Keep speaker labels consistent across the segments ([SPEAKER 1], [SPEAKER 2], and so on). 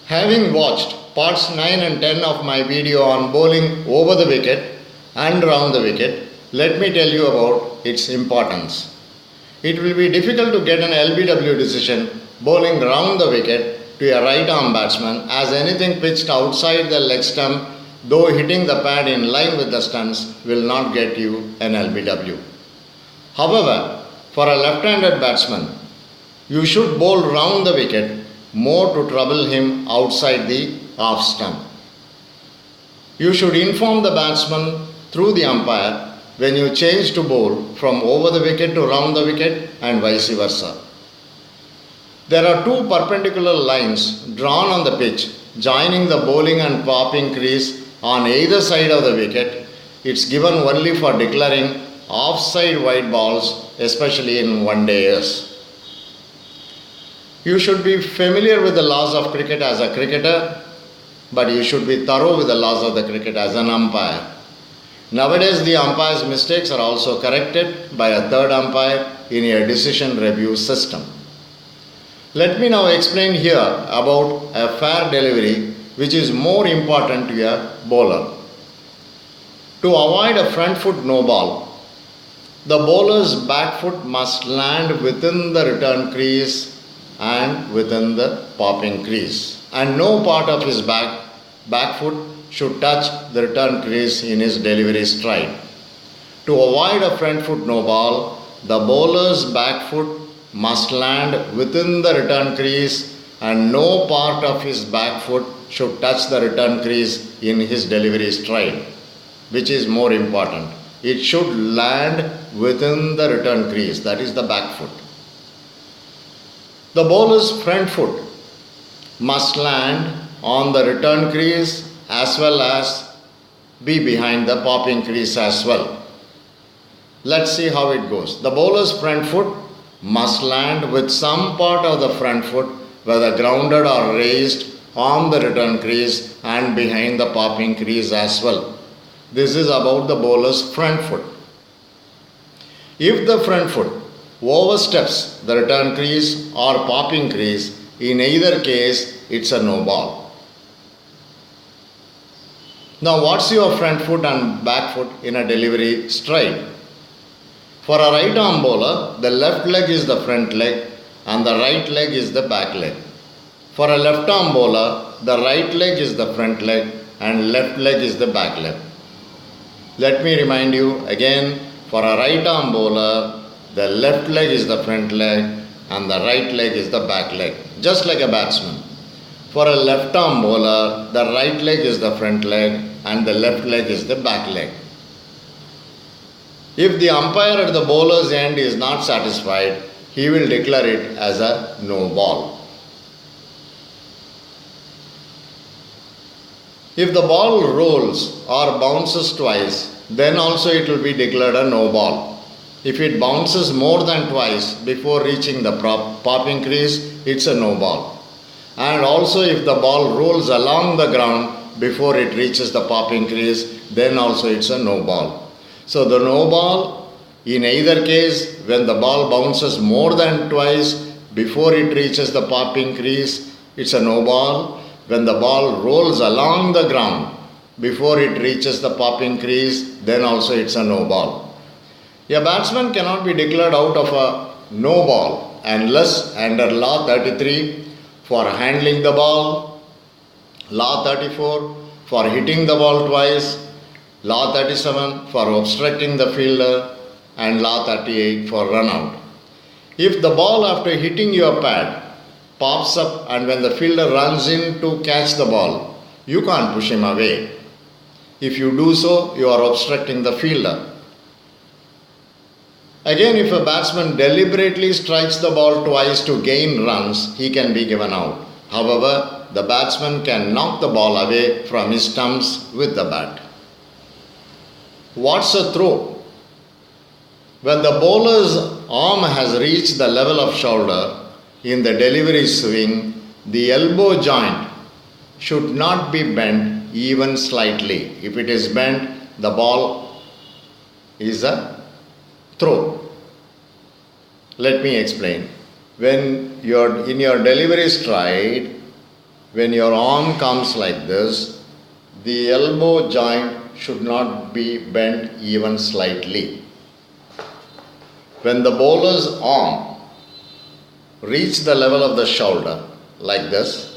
[SPEAKER 1] Having watched parts 9 and 10 of my video on bowling over the wicket and round the wicket, let me tell you about its importance. It will be difficult to get an LBW decision bowling round the wicket to a right arm batsman, as anything pitched outside the leg stump, though hitting the pad in line with the stumps, will not get you an LBW. However, for a left-handed batsman, you should bowl round the wicket more to trouble him outside the off stump. You should inform the batsman through the umpire when you change to bowl from over the wicket to round the wicket and vice versa. There are two perpendicular lines drawn on the pitch joining the bowling and popping crease on either side of the wicket. It's given only for declaring offside wide balls, especially in one-dayers. You should be familiar with the laws of cricket as a cricketer, but you should be thorough with the laws of the cricket as an umpire. Nowadays, the umpire's mistakes are also corrected by a third umpire in a decision review system. Let me now explain here about a fair delivery, which is more important to a bowler. To avoid a front foot no ball, the bowler's back foot must land within the return crease and within the popping crease, and no part of his back foot should touch the return crease in his delivery stride. To avoid a front foot no ball, the bowler's back foot must land within the return crease and no part of his back foot should touch the return crease in his delivery stride. Which is more important? It should land within the return crease, that is the back foot. The bowler's front foot must land on the return crease as well as be behind the popping crease as well. Let's see how it goes. The bowler's front foot must land with some part of the front foot, whether grounded or raised, on the return crease and behind the popping crease as well. This is about the bowler's front foot. If the front foot oversteps the return crease or popping crease, in either case it's a no ball. Now what's your front foot and back foot in a delivery stride? For a right arm bowler, the left leg is the front leg and the right leg is the back leg. For a left arm bowler, the right leg is the front leg and left leg is the back leg. Let me remind you again, for a right arm bowler, the left leg is the front leg and the right leg is the back leg, just like a batsman. For a left arm bowler, the right leg is the front leg and the left leg is the back leg. If the umpire at the bowler's end is not satisfied, he will declare it as a no ball. If the ball rolls or bounces twice, then also it will be declared a no ball. If it bounces more than twice before reaching the popping crease, it's a no ball. And also if the ball rolls along the ground before it reaches the popping crease, then also it's a no ball. So the no ball, in either case, when the ball bounces more than twice before it reaches the popping crease, it's a no ball. When the ball rolls along the ground before it reaches the popping crease, then also it's a no ball. A batsman cannot be declared out of a no ball unless under Law 33 for handling the ball, Law 34 for hitting the ball twice, Law 37 for obstructing the fielder and Law 38 for run out. If the ball after hitting your pad pops up and when the fielder runs in to catch the ball, you can't push him away. If you do so, you are obstructing the fielder. Again, if a batsman deliberately strikes the ball twice to gain runs, he can be given out. However, the batsman can knock the ball away from his stumps with the bat. What's a throw? When the bowler's arm has reached the level of shoulder in the delivery swing, the elbow joint should not be bent even slightly. If it is bent, the ball is a throw. Let me explain. When you're in your delivery stride, when your arm comes like this, the elbow joint should not be bent even slightly. When the bowler's arm reaches the level of the shoulder like this,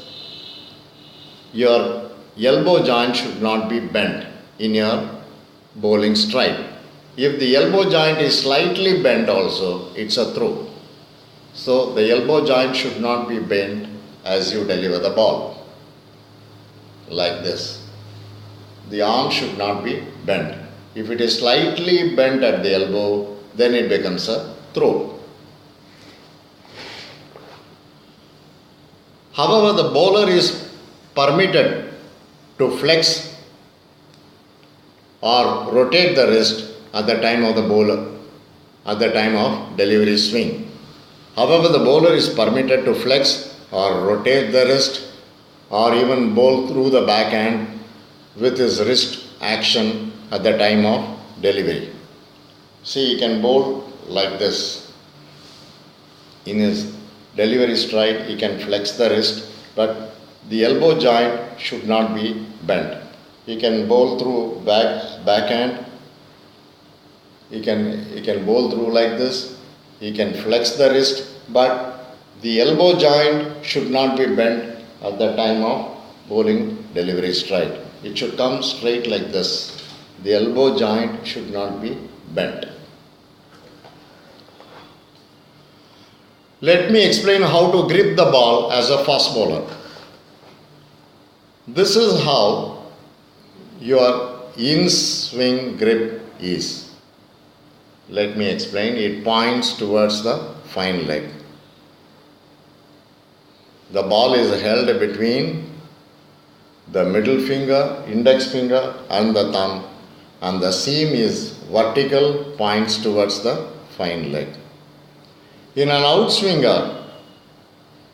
[SPEAKER 1] your elbow joint should not be bent in your bowling stride. If the elbow joint is slightly bent also, it's a throw. So the elbow joint should not be bent as you deliver the ball. Like this. The arm should not be bent. If it is slightly bent at the elbow, then it becomes a throw. However, the bowler is permitted to flex or rotate the wrist at the time of the bowler, at the time of delivery swing. However, the bowler is permitted to flex or rotate the wrist or even bowl through the backhand with his wrist action at the time of delivery. See, he can bowl like this. In his delivery stride, he can flex the wrist, but the elbow joint should not be bent. He can bowl through backhand. He can bowl through like this. He can flex the wrist, but the elbow joint should not be bent at the time of bowling delivery stride. It should come straight like this. The elbow joint should not be bent. Let me explain how to grip the ball as a fast bowler. This is how your in-swing grip is. Let me explain. It points towards the fine leg. The ball is held between the middle finger, index finger and the thumb, and the seam is vertical, points towards the fine leg. In an outswinger,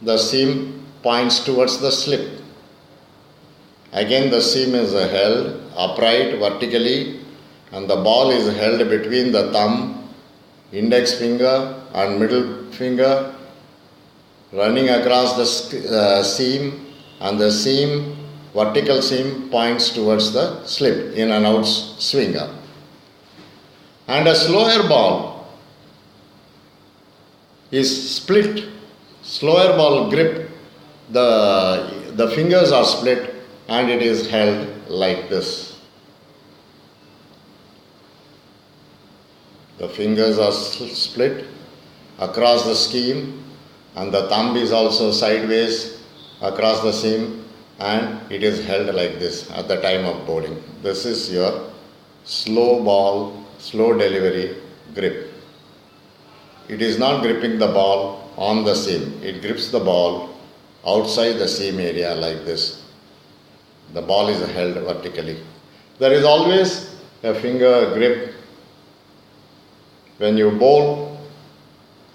[SPEAKER 1] the seam points towards the slip. Again, the seam is held upright vertically, and the ball is held between the thumb, index finger and middle finger, running across the seam, and the seam, vertical seam, points towards the slip in an outswinger. And a slower ball is split. Slower ball grip, the fingers are split and it is held like this. The fingers are split across the seam, and the thumb is also sideways across the seam, and it is held like this at the time of bowling. This is your slow ball, slow delivery grip. It is not gripping the ball on the seam. It grips the ball outside the seam area like this. The ball is held vertically. There is always a finger grip when you bowl,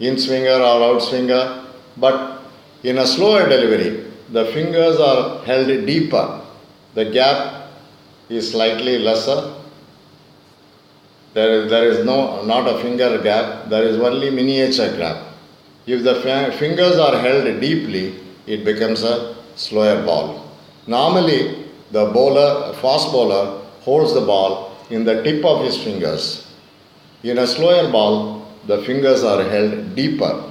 [SPEAKER 1] in swinger or out swinger, but in a slower delivery, the fingers are held deeper. The gap is slightly lesser. There is not a finger gap, there is only miniature gap. If the fingers are held deeply, it becomes a slower ball. Normally, the bowler, fast bowler, holds the ball in the tip of his fingers. In a slower ball, the fingers are held deeper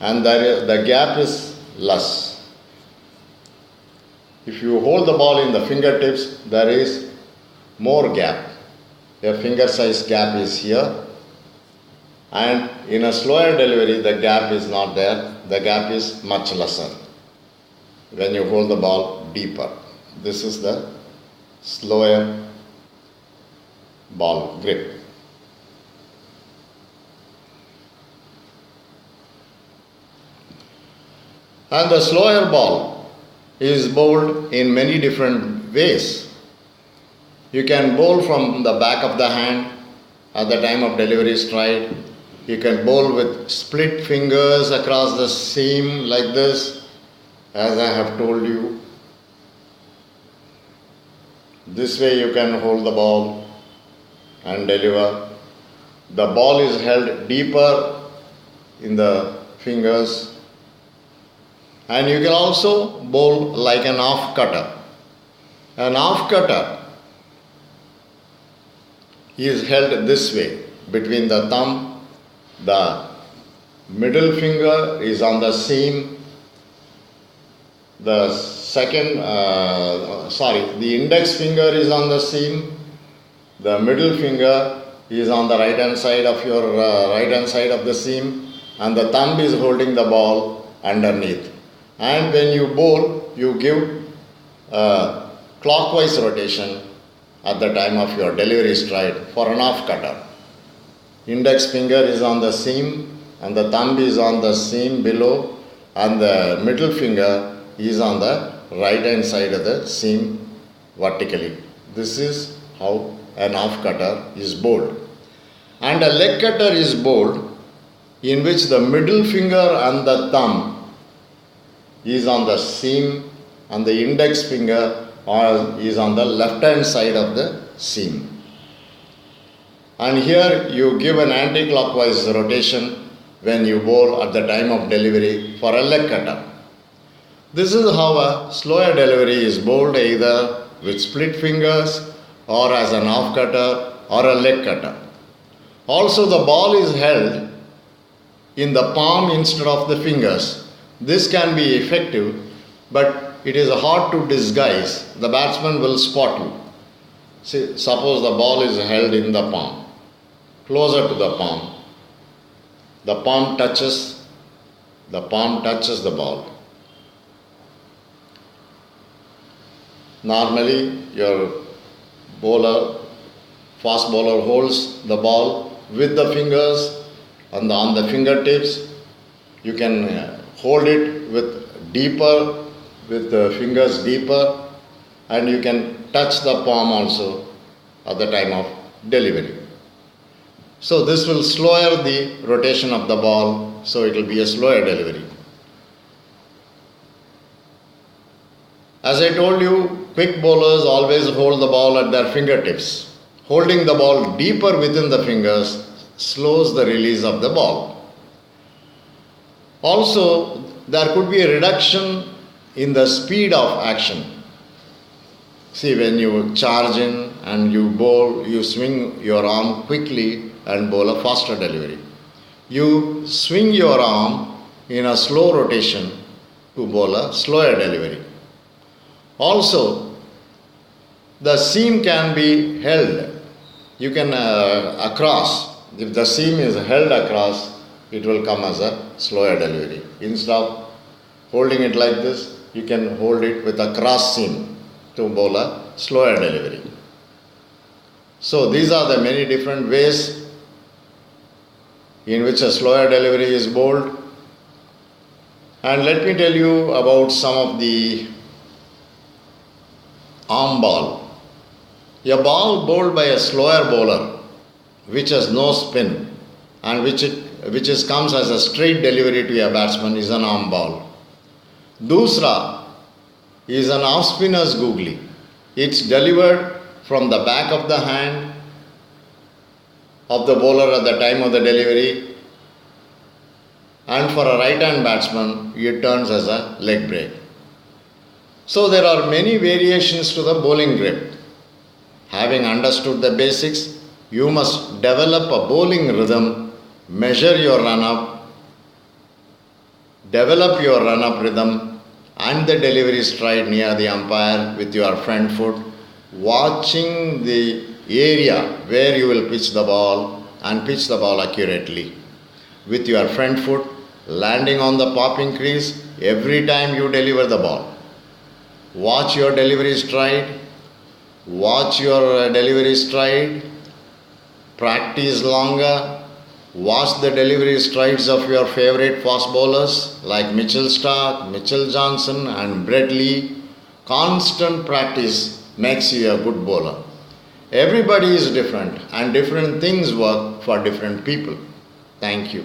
[SPEAKER 1] and the gap is less. If you hold the ball in the fingertips, there is more gap. A finger size gap is here, and in a slower delivery, the gap is not there. The gap is much lesser when you hold the ball deeper. This is the slower ball grip. And the slower ball is bowled in many different ways. You can bowl from the back of the hand at the time of delivery stride. You can bowl with split fingers across the seam like this, as I have told you. This way you can hold the ball and deliver. The ball is held deeper in the fingers. And you can also bowl like an off cutter. An off cutter is held this way between the thumb, the middle finger is on the seam, the index finger is on the seam, the middle finger is on the right hand side of your right hand side of the seam, and the thumb is holding the ball underneath. And when you bowl, you give clockwise rotation at the time of your delivery stride for an off cutter. Index finger is on the seam and the thumb is on the seam below, and the middle finger is on the right hand side of the seam vertically. This is how an off cutter is bowled. And a leg cutter is bowled in which the middle finger and the thumb is on the seam and the index finger is on the left hand side of the seam. And here you give an anti-clockwise rotation when you bowl at the time of delivery for a leg cutter. This is how a slower delivery is bowled, either with split fingers or as an off cutter or a leg cutter. Also, the ball is held in the palm instead of the fingers. This can be effective, but it is hard to disguise. The batsman will spot you. See, suppose the ball is held in the palm, closer to the palm. The palm touches the ball. Normally, your fast bowler holds the ball with the fingers and on the fingertips. You can hold it with the fingers deeper, and you can touch the palm also at the time of delivery. So this will slower the rotation of the ball, so it will be a slower delivery. As I told you, quick bowlers always hold the ball at their fingertips. Holding the ball deeper within the fingers slows the release of the ball. Also, there could be a reduction in the speed of action. See, when you charge in and you bowl, you swing your arm quickly and bowl a faster delivery. You swing your arm in a slow rotation to bowl a slower delivery. Also, the seam can be held. You can across. If the seam is held across, it will come as a slower delivery. Instead of holding it like this, you can hold it with a cross seam to bowl a slower delivery. So these are the many different ways in which a slower delivery is bowled. And let me tell you about some of the arm ball. A ball bowled by a slower bowler which has no spin and which comes as a straight delivery to a batsman is an arm ball. Dusra is an off-spinner's googly. It's delivered from the back of the hand of the bowler at the time of the delivery, and for a right-hand batsman, it turns as a leg break. So there are many variations to the bowling grip. Having understood the basics, you must develop a bowling rhythm, measure your run-up, develop your run-up rhythm and the delivery stride near the umpire with your front foot, watching the area where you will pitch the ball and pitch the ball accurately. With your front foot landing on the popping crease every time you deliver the ball. Watch your delivery stride. Practice longer. Watch the delivery strides of your favorite fast bowlers like Mitchell Starc, Mitchell Johnson and Brett Lee. Constant practice makes you a good bowler. Everybody is different and different things work for different people. Thank you.